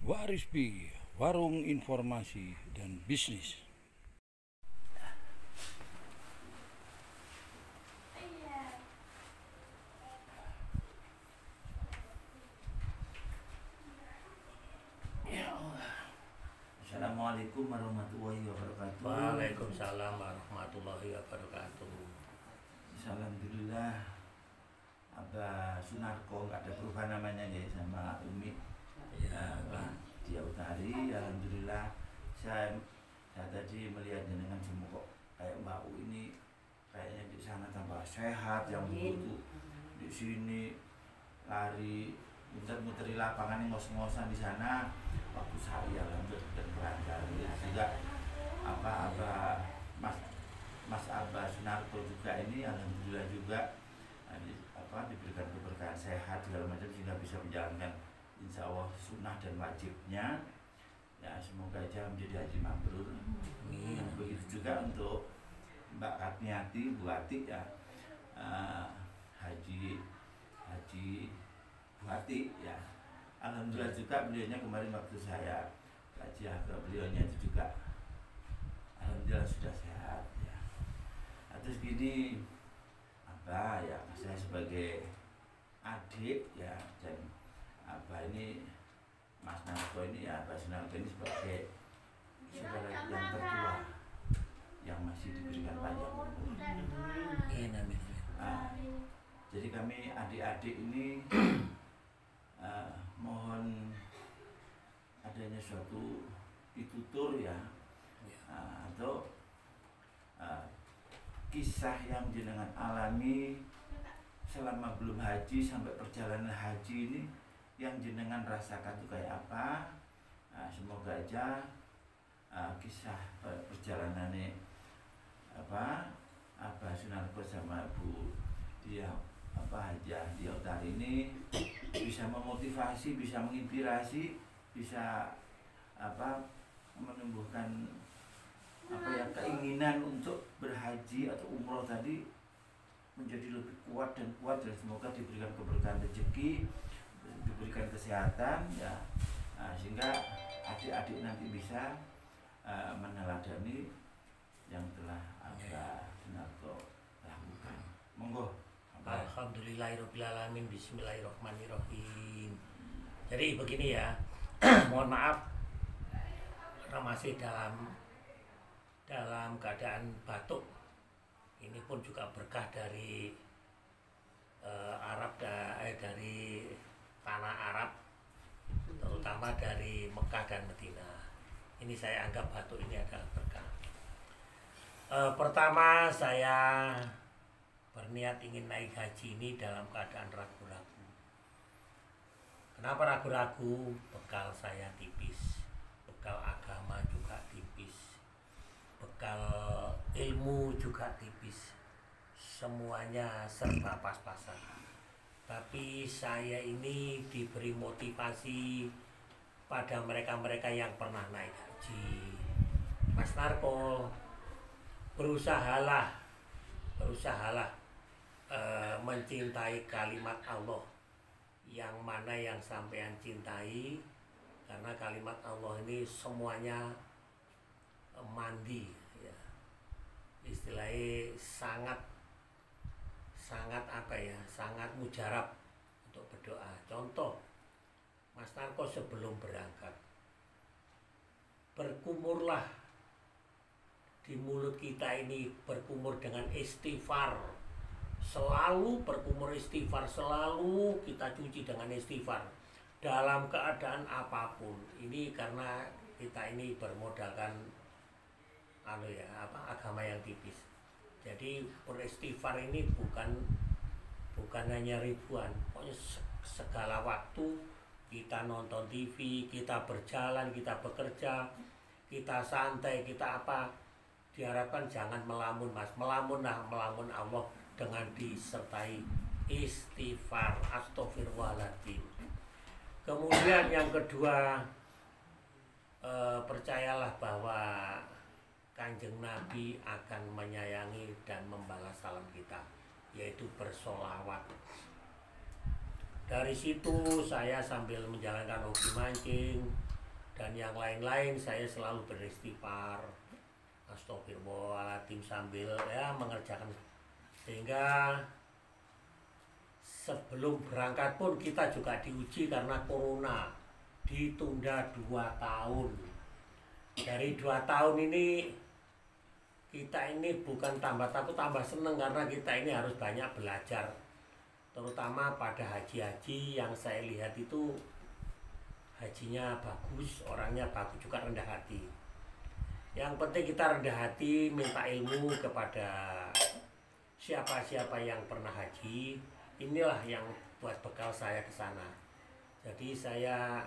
Warisbi, warung informasi dan bisnis. Assalamualaikum warahmatullahi wabarakatuh. Waalaikumsalam warahmatullahi wabarakatuh. Alhamdulillah, Abah Sunarko nggak ada perubahan namanya ya, sama Umi Ya, dia Utari. Alhamdulillah, saya tadi melihat dengan semua kok kayak Mbak U ini kayaknya di sana tambah sehat, yang begitu di sini lari muter-muter di lapangan, ngos-ngosan di sana. Waktu saya alhamdulillah dan berangkat juga Mas Abah Sunarto juga ini alhamdulillah juga diberikan keberkahan sehat segala macam sehingga bisa menjalankan insya Allah sunnah dan wajibnya ya, semoga aja menjadi haji mabrur. Begitu juga untuk Mbak Katniati, Bu Ati ya, haji Bu Ati ya, alhamdulillah juga beliaunya kemarin waktu saya kajian ke beliaunya itu juga alhamdulillah sudah sehat ya. Terus gini, Abah ya, saya sebagai adik ya, dan Abah ini Mas Narko ini ya, Abah Sunarko ini sebagai saudara yang tertua yang masih diberikan panjang umur. Jadi kami adik-adik ini mohon adanya suatu pitutur ya, atau kisah yang jenengan alami selama belum haji sampai perjalanan haji ini, yang jenengan rasakan itu kayak apa. Semoga aja kisah perjalanannya Abah Sunarko sama Bu Hajah dia Utari ini bisa memotivasi, bisa menginspirasi, bisa menumbuhkan keinginan untuk berhaji atau umroh tadi menjadi lebih kuat dan kuat, dan semoga diberikan keberkahan rezeki, diberikan kesehatan ya, sehingga adik-adik nanti bisa meneladani yang telah Abah Sunarko lakukan. Monggo. Alhamdulillahirobbilalamin. Bismillahirrohmanirrohim. Jadi begini ya, mohon maaf karena masih dalam keadaan batuk. Ini pun juga berkah dari dari tanah Arab, terutama dari Mekah dan Madinah. Ini saya anggap batuk ini adalah berkah. Pertama, saya berniat ingin naik haji ini dalam keadaan ragu-ragu. Kenapa ragu-ragu? Bekal saya tipis, bekal agama juga tipis, bekal ilmu juga tipis, semuanya serba pas-pasan. Tapi saya ini diberi motivasi pada mereka-mereka yang pernah naik haji. Mas Narko, berusahalah mencintai kalimat Allah yang mana yang sampean cintai, karena kalimat Allah ini semuanya mandi ya. Istilahnya sangat sangat mujarab untuk berdoa. Contoh, Mas Narko sebelum berangkat berkumurlah, di mulut kita ini berkumur dengan istighfar, selalu berkumur istighfar, selalu kita cuci dengan istighfar dalam keadaan apapun. Ini karena kita ini bermodalkan agama yang tipis. Jadi beristighfar ini bukan hanya ribuan, pokoknya segala waktu kita nonton TV, kita berjalan, kita bekerja, kita santai, kita diharapkan jangan melamun, Mas. Melamun Allah dengan disertai istighfar, astaghfirullahaladzim. Kemudian yang kedua, percayalah bahwa Kanjeng Nabi akan menyayangi dan membalas salam kita, yaitu bersolawat. Dari situ saya sambil menjalankan hobi mancing, dan yang lain-lain saya selalu beristighfar, astagfirullahaladzim, sambil ya mengerjakan, sehingga sebelum berangkat pun kita juga diuji karena corona ditunda 2 tahun. Dari 2 tahun ini kita ini bukan tambah takut, tambah seneng, karena kita ini harus banyak belajar, terutama pada haji-haji yang saya lihat itu hajinya bagus, orangnya bagus, juga rendah hati. Yang penting kita rendah hati, minta ilmu kepada siapa-siapa yang pernah haji. Inilah yang buat bekal saya ke sana. Jadi saya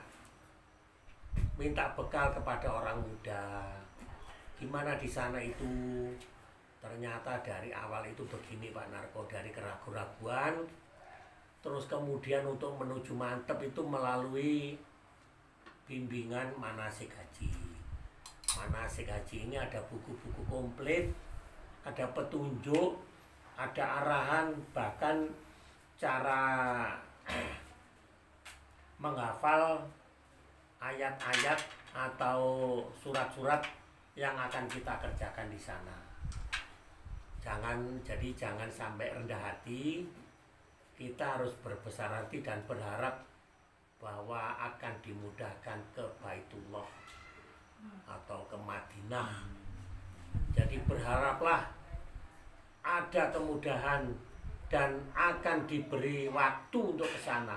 minta bekal kepada orang muda. Gimana di sana itu? Ternyata dari awal itu begini Pak Narko, dari keraguan-raguan, terus kemudian untuk menuju mantep itu melalui bimbingan manasik haji. Manasik haji ini ada buku-buku komplit, ada petunjuk, ada arahan, bahkan cara menghafal ayat-ayat atau surat-surat yang akan kita kerjakan di sana. Jangan sampai rendah hati. Kita harus berbesar hati dan berharap bahwa akan dimudahkan ke Baitullah atau ke Madinah. Jadi berharaplah ada kemudahan dan akan diberi waktu untuk ke sana.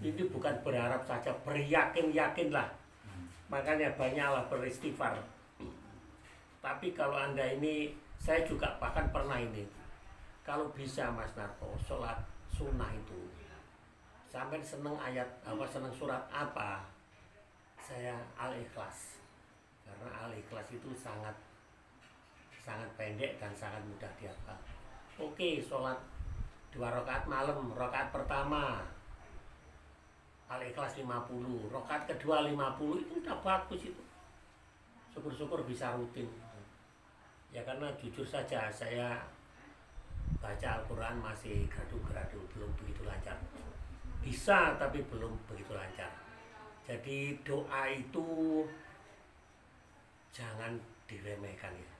Ini bukan berharap saja, beryakin-yakinlah. Makanya banyaklah beristighfar. Tapi kalau Anda ini, saya juga bahkan pernah ini, kalau bisa Mas Narko, sholat sunnah itu, sampai seneng ayat apa, seneng surat apa, saya Al-Ikhlas. Karena Al-Ikhlas itu sangat pendek dan sangat mudah dihafal. Oke, sholat 2 rakaat malam, rakaat pertama Al-Ikhlas 50, rakaat kedua 50, itu udah bagus itu. Syukur-syukur bisa rutin. Ya karena jujur saja saya baca Al-Quran masih gradu-gradu, belum begitu lancar. Bisa tapi belum begitu lancar. Jadi doa itu jangan diremehkan ya.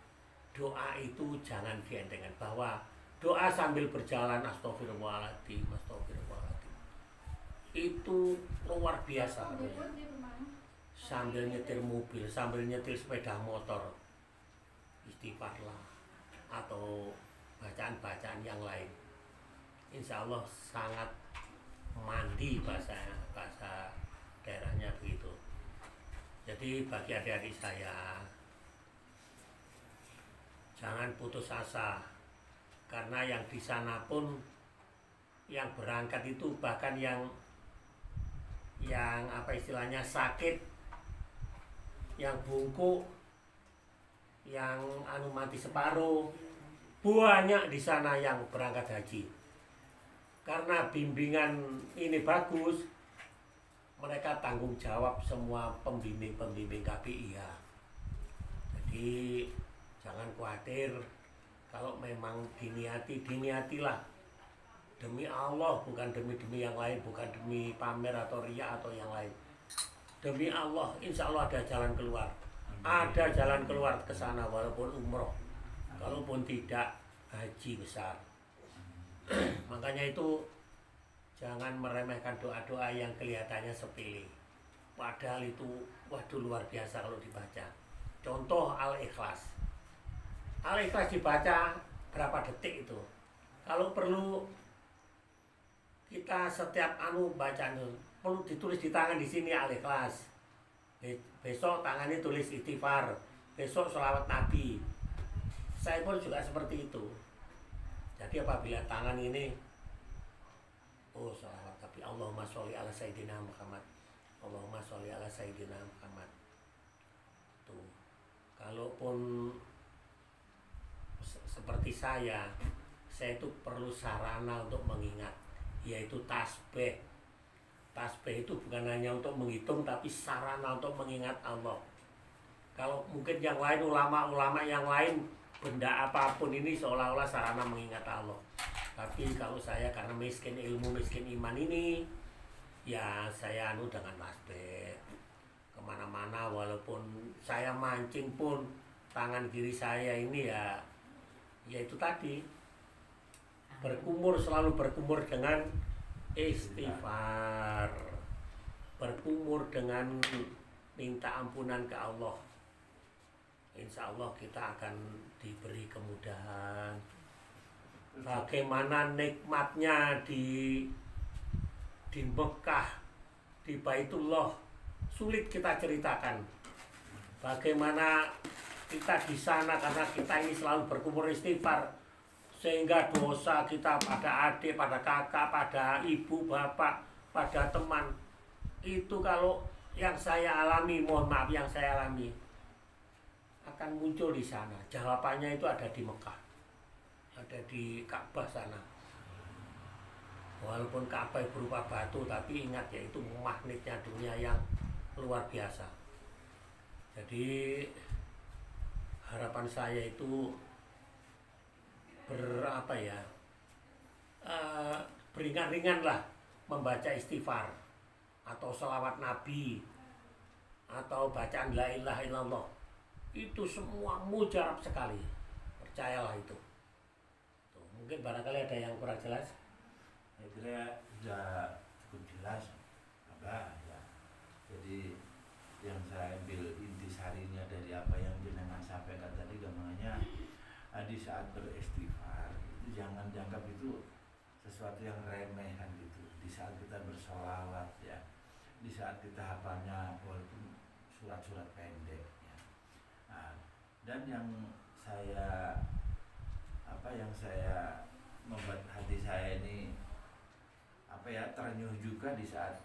Doa itu jangan dientengkan, bahwa doa sambil berjalan astagfirullahaladzim, astagfirullahaladzim, itu luar biasa. Sambil nyetir mobil, sambil nyetir sepeda motor, istighfarlah atau bacaan-bacaan yang lain, insya Allah sangat mandi, bahasa daerahnya begitu. Jadi bagi adik-adik saya, jangan putus asa, karena yang di sana pun yang berangkat itu bahkan yang apa istilahnya sakit, yang bungkuk, yang mati separuh, banyak di sana yang berangkat haji. Karena bimbingan ini bagus, mereka tanggung jawab semua pembimbing KPIH. Jadi jangan khawatir, kalau memang diniatilah demi Allah, bukan demi yang lain, bukan demi pamer atau riya atau yang lain. Demi Allah, insya Allah ada jalan keluar. Ada jalan keluar ke sana, walaupun umroh, kalaupun tidak haji besar. Makanya itu jangan meremehkan doa-doa yang kelihatannya sepele, padahal itu waduh luar biasa kalau dibaca. Contoh Al-Ikhlas. Al-Ikhlas dibaca berapa detik itu? Kalau perlu kita setiap bacaan perlu ditulis di tangan, di sini Al-Ikhlas. Besok tangannya tulis istighfar, besok sholawat Nabi. Saya pun juga seperti itu. Jadi apabila tangan ini, oh sholawat Nabi, Allahumma sholli ala Sayyidina Muhammad, Allahumma sholli ala Sayyidina Muhammad. Tuh, kalaupun seperti saya itu perlu sarana untuk mengingat, yaitu tasbih. Tasbih itu bukan hanya untuk menghitung, tapi sarana untuk mengingat Allah. Kalau mungkin yang lain, ulama-ulama yang lain, benda apapun ini seolah-olah sarana mengingat Allah. Tapi kalau saya karena miskin ilmu, miskin iman ini, ya saya dengan tasbih. walaupun saya mancing pun tangan kiri saya ini ya itu tadi selalu berkumur dengan istighfar, berkumur dengan minta ampunan ke Allah. Insya Allah kita akan diberi kemudahan. Bagaimana nikmatnya di Mekah, di Baitullah, sulit kita ceritakan. Bagaimana kita di sana karena kita ini selalu berkumur istighfar, sehingga dosa kita pada adik, pada kakak, pada ibu, bapak, pada teman, itu kalau yang saya alami, mohon maaf yang saya alami, akan muncul di sana. Jawabannya itu ada di Mekah, ada di Ka'bah sana. Walaupun Ka'bah berupa batu, tapi ingat ya, itu magnetnya dunia yang luar biasa. Jadi harapan saya itu beringan-ringan lah membaca istighfar atau selawat Nabi atau bacaan la ilaha illallah. Itu semua mujarab sekali, percayalah itu. Tuh, mungkin barangkali ada yang kurang jelas. Saya kira sudah cukup jelas, Abah ya. Jadi yang saya ambil intisarinya dari apa yang jenengan sampaikan tadi, gambarnya di saat beristighfar itu jangan dianggap itu sesuatu yang remeh kan gitu. Di saat kita bersolawat ya, di saat kita hafalnya walaupun surat-surat pendek ya. Nah, dan yang saya membuat hati saya ini terenyuh juga di saat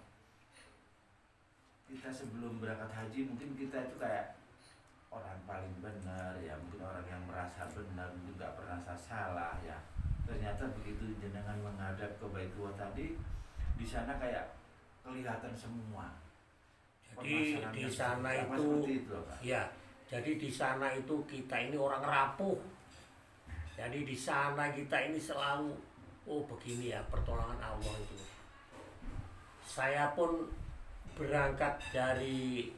kita sebelum berangkat haji, mungkin kita itu kayak orang paling benar ya, mungkin orang yang merasa benar, mungkin gak pernah salah ya. Ternyata begitu jenengan menghadap ke Baitullah tadi, di sana kayak kelihatan semua. Jadi di sana itu ya, jadi di sana itu kita ini orang rapuh. Jadi di sana kita ini selalu begini ya pertolongan Allah itu. Saya pun berangkat dari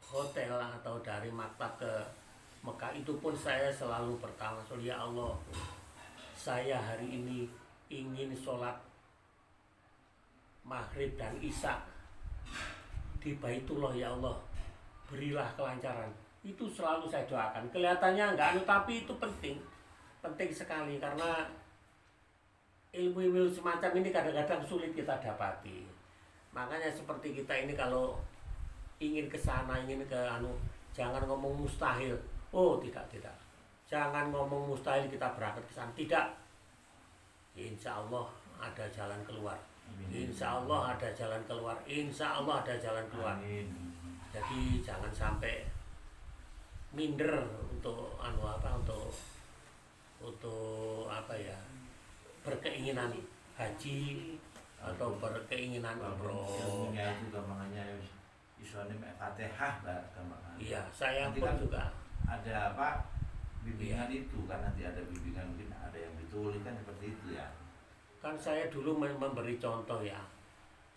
hotel atau dari maktab ke Mekah itu pun saya selalu bertawasul, ya Allah, saya hari ini ingin sholat maghrib dan isya di Baitullah, ya Allah, berilah kelancaran. Itu selalu saya doakan. Kelihatannya enggak tapi itu penting sekali, karena ilmu-ilmu semacam ini kadang-kadang sulit kita dapati. Makanya seperti kita ini kalau ingin ke sana, ingin ke jangan ngomong mustahil. Oh, tidak. Jangan ngomong mustahil kita berangkat ke sana. Tidak. Insya Allah ada jalan keluar. Insya Allah ada jalan keluar. Insya Allah ada jalan keluar. Jadi jangan sampai minder untuk berkeinginan haji atau berkeinginan umroh. Ya juga makanya isone Fatihah gampang. Iya, saya pun kan juga ada bimbingan itu kan, nanti ada bimbingan, mungkin ada yang ditulis kan seperti itu ya. Kan saya dulu memberi contoh ya.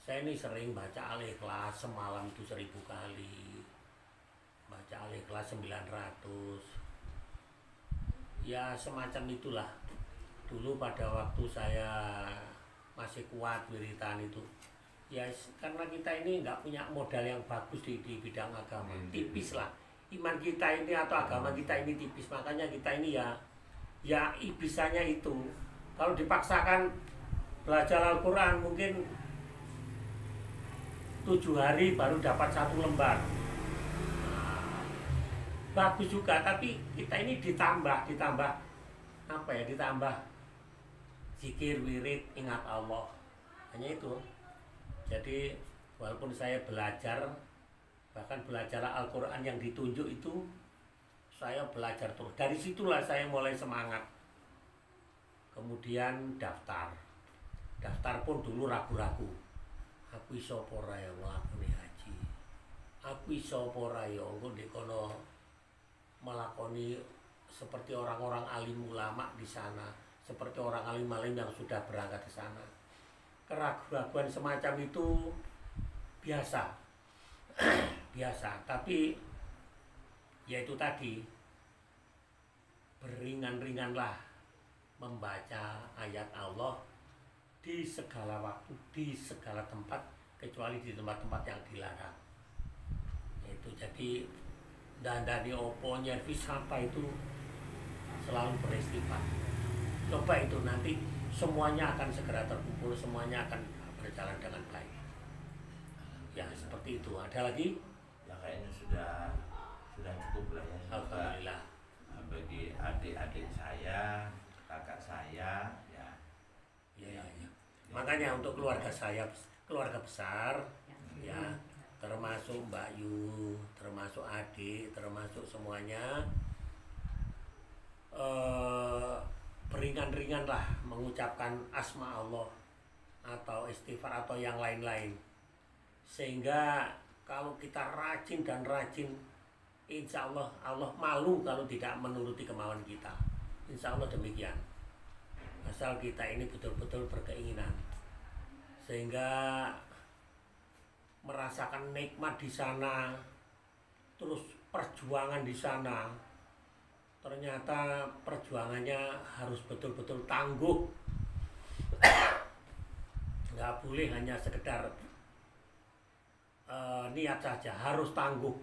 Saya ini sering baca Al-Ikhlas semalam itu 1000 kali. Baca Al-Ikhlas 900. Ya semacam itulah. Dulu pada waktu saya masih kuat wiritan itu. Ya karena kita ini nggak punya modal yang bagus di bidang agama, tipis lah iman kita ini atau agama kita ini tipis, makanya kita ini ya bisanya itu. Kalau dipaksakan belajar Al-Quran mungkin 7 hari baru dapat 1 lembar. Bagus juga, tapi kita ini ditambah zikir, wirid, ingat Allah, hanya itu. Jadi walaupun saya bahkan belajar Al-Quran yang ditunjuk itu, saya belajar terus. Dari situlah saya mulai semangat. Kemudian daftar pun dulu ragu-ragu. Aku iso apa ora ya nglakoni haji. Aku iso apa ora ya engko dikono melakoni seperti orang-orang alim ulama di sana, seperti orang alim-alim yang sudah berangkat ke sana. Keraguan semacam itu biasa. Tapi yaitu tadi beringan-ringanlah membaca ayat Allah di segala waktu, di segala tempat, kecuali di tempat-tempat yang dilarang. Itu jadi dandani opo nyervi sapa itu selalu beristighfar. Coba itu nanti semuanya akan segera terkumpul, semuanya akan berjalan dengan baik. Ya seperti itu. Ada lagi? Ya kayaknya sudah cukup lah ya. Alhamdulillah. Bagi adik-adik saya, kakak saya, ya. Ya. Makanya untuk keluarga saya, keluarga besar, ya, termasuk Mbak Yu, termasuk adik, termasuk semuanya, beringan-ringanlah mengucapkan asma Allah atau istighfar atau yang lain-lain, sehingga kalau kita rajin dan rajin, insya Allah Allah malu kalau tidak menuruti kemauan kita. Insya Allah demikian. Asal kita ini betul-betul berkeinginan, sehingga merasakan nikmat di sana, terus perjuangan di sana. Ternyata perjuangannya harus betul-betul tangguh. Nggak boleh hanya sekedar niat saja, harus tangguh.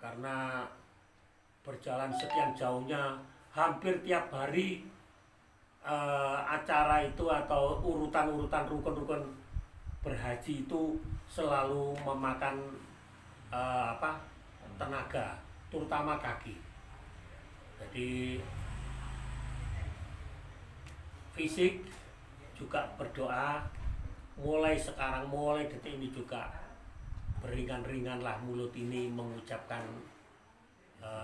Karena berjalan sekian jauhnya, hampir tiap hari acara itu atau urutan-urutan rukun-rukun berhaji itu selalu memakan tenaga, terutama kaki. Jadi fisik juga berdoa, mulai sekarang, mulai detik ini juga beringan-ringanlah mulut ini mengucapkan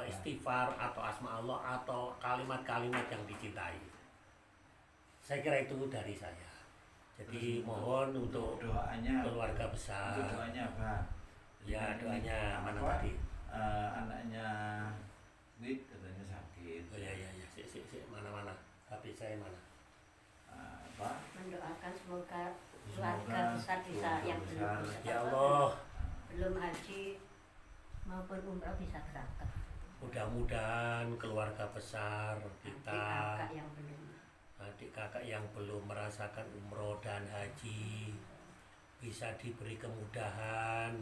istighfar atau asma Allah atau kalimat-kalimat yang dicintai. Saya kira itu dari saya. Jadi mohon untuk doanya, keluarga besar. untuk doanya apa? Ya doanya mana apa? tadi? Anaknya Wid katanya sakit. Oh ya, mana HP saya mana? Apa? Mendoakan semoga keluarga besar bisa yang belum bisa Ya Allah, belum haji maupun umroh bisa berangkat. mudah-mudahan keluarga besar kita, Adik kakak adik kakak yang belum yang belum merasakan umroh dan haji bisa diberi kemudahan,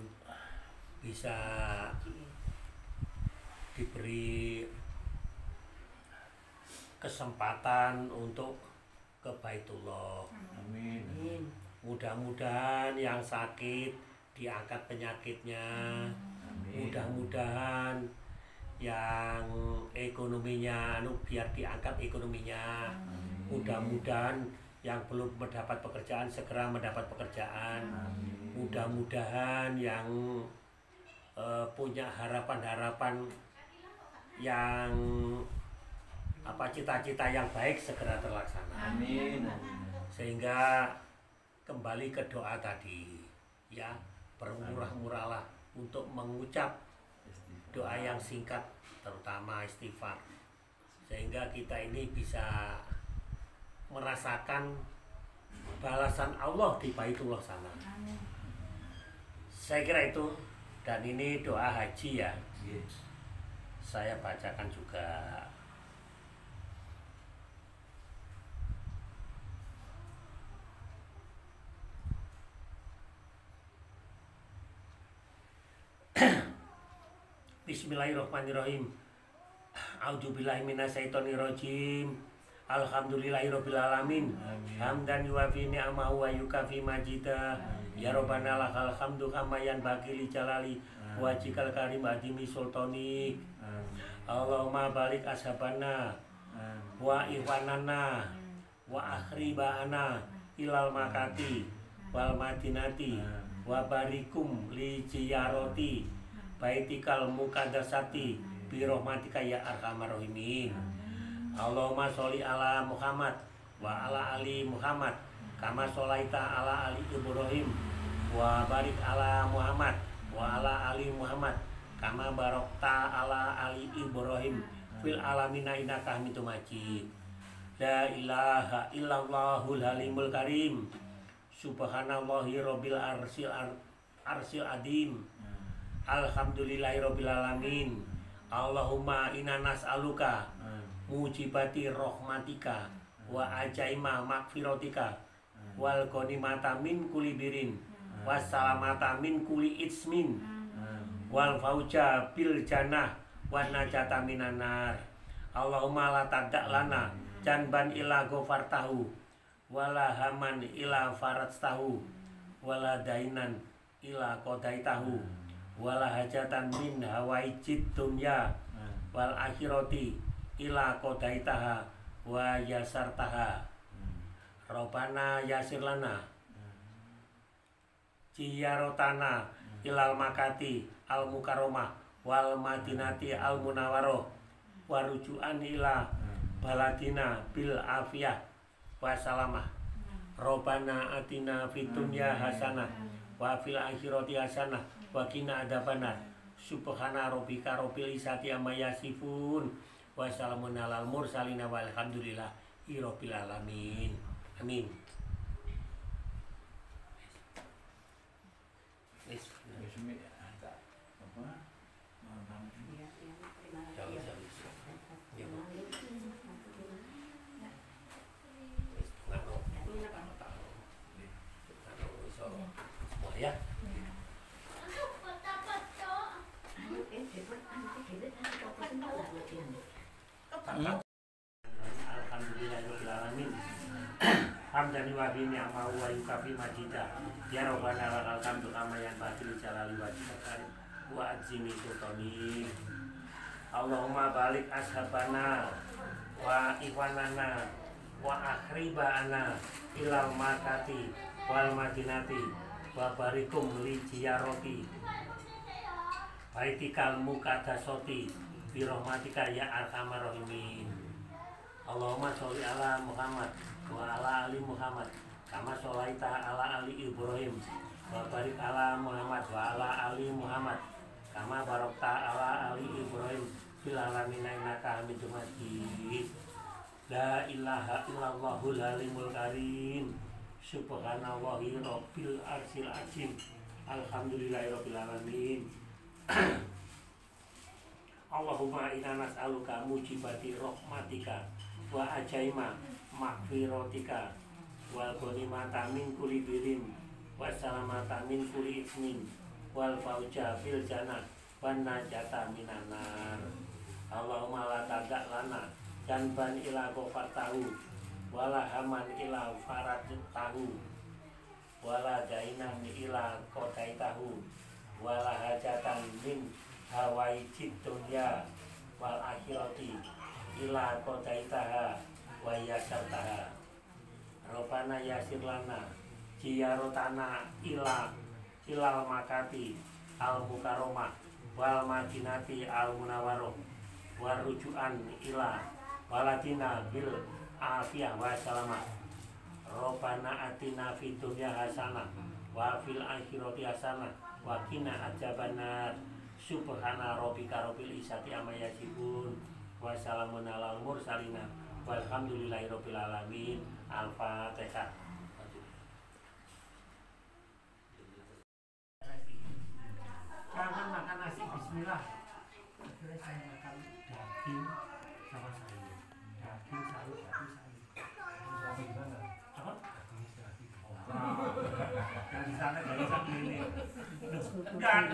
bisa haji. diberi kesempatan untuk ke Baitullah. Amin. Amin. Mudah-mudahan yang sakit diangkat penyakitnya. Amin. Mudah-mudahan yang ekonominya biar diangkat ekonominya. Mudah-mudahan yang belum mendapat pekerjaan segera mendapat pekerjaan. Amin. Mudah-mudahan yang punya harapan-harapan yang cita-cita yang baik segera terlaksana. Amin. Sehingga kembali ke doa tadi, ya, bermurah-murahlah untuk mengucap doa yang singkat, terutama istighfar, sehingga kita ini bisa merasakan balasan Allah di Baitullah sana. Saya kira itu, dan ini doa haji ya. Saya bacakan juga. Bismillahirrahmanirrahim. A'udzubillahi minasyaitonirrajim. Alhamdulillahirabbil alamin. Hamdan yuwafi ni'amahu wa yukafi majidah. Ya Rabbana lakal hamdu kama yanbaghi li jalali wajhikal karim adimi sultani. Allahumma balik ashabana wa ikhwanana wa akhribana ilal makati wal madinati wa barikum li ziyarati baitikal muqaddasati bi rahmatika ya arhamar rahimin. Allahumma sholli ala Muhammad wa ala ali Muhammad kama sholaita ala ali Ibrahim wa barik ala Muhammad wa ala ali Muhammad kama barokta ala ali Ibrahim fil alamina innaka Hamidum Majid. La ilaha illallahul halimul karim. Subhanallahi rabbil arsil adim. Alhamdulillahirabbil alamin. Allahumma inna nas'aluka mujibati rahmatika wa ajaima magfiratika wal ghanimata min kulli birin wassalamata min kulli ismin wal fauja bil jannah wan najata minan nar. Allahumma la tada' lana janban ila ghafartahu wala haman ila faradtahu wala dainan ila qadaitahu wala hajatan min hawaijid dunya wal akhirati ila qadaitaha wa yasartaha. Rabbana yasir lana ziyarotana ilal makati al mukarramah wal madinati al munawwaroh warujuan ila baladina bil afiyah wa salamah. Rabbana atina fid dunya hasanah wa fil akhirati hasanah wa qina adzabannar. Subhana rabbika rabbil izzati amma yasifun wa salamun alal mursalin walhamdulillahi rabbil alamin. Amin. Ya. Alhamdulillahirobbilalamin. Hamdan wa bi ni'mahu wa yukafi majida. Ya Rabbana lakal hamdu kama yanbaghi li jalali wajhika wa azimi sultani. Allahumma balik ashabana wa ikhwanana wa akhribana ilal makati wal madinati wa barikum li ziyarati baitikal muqaddasati bi rahmatika ya arhamar rahimin. Allahumma sholli ala Muhammad wa ala ali Muhammad kama sholaita ala ali Ibrahim wa barik ala Muhammad wa ala ali Muhammad kama barakta ala ali Ibrahim fil alamin innaka Hamidum Majid. La ilaha illallahul alimul karim. Subhanallahi rabbil arsyil azim. Alhamdulillahirabbil alamin. Allahumma inna nas'aluka mujibati rahmatika wa ajaima magfiratika wal ghanimata min kulli birin wassalamata min kulli ismin wal fauja fil jannah wan najata minan nar. Allahumma la tada' lana janban ila ghafartahu wala haman ila faradtahu wala dainan ila qadaitahu wala hajatan min hawaijid dunya wal akhirati ila qadaitaha wa yasartaha. Rabbana yasir lana ziyarotana ilal makati al mukarramah wal madinati al munawwaroh warujuan ila baladina bil afiyah wa salamah. Rabbana atina fid dunya hasanah wa fil akhirati hasanah wa qina adzabannar. Subhana rabbika rabbil izzati amma yasifun wa salamun alal mursalin walhamdulillahi rabbil alamin. Al-Fatihah. Jangan makan nasi, bismillah. Akhirnya saya makan daging sama sayur. Daging sayur, daging sayur. Apa? Dari sana ini. Enggak,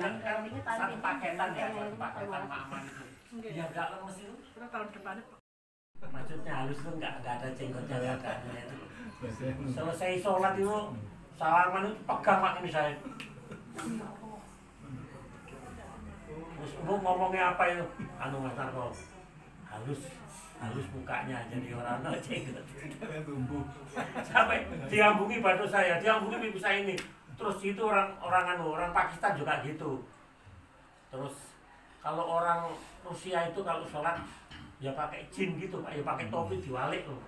satu paketan ya, satu paketan Mama itu. Ya enggak lemes itu. Tahun depannya Maksudnya halus tuh enggak ada jenggotnya, enggak ada itu. Selesai sholat itu salaman itu pegang mak ini saya. Terus lu ngomongnya apa itu? Anu Mas Narko, halus mukanya jadi orang no jenggot. Sampai diambungi batu saya, diambungi pipi saya ini. Terus itu orang Pakistan juga gitu. Terus kalau orang Rusia itu kalau sholat ya pakai jin gitu Pak, ya pakai topi diwalik loh.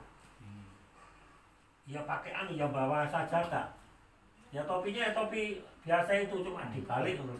Ya pakai ya bawa sajadah. Ya topinya ya topi biasa itu cuma dibalik loh.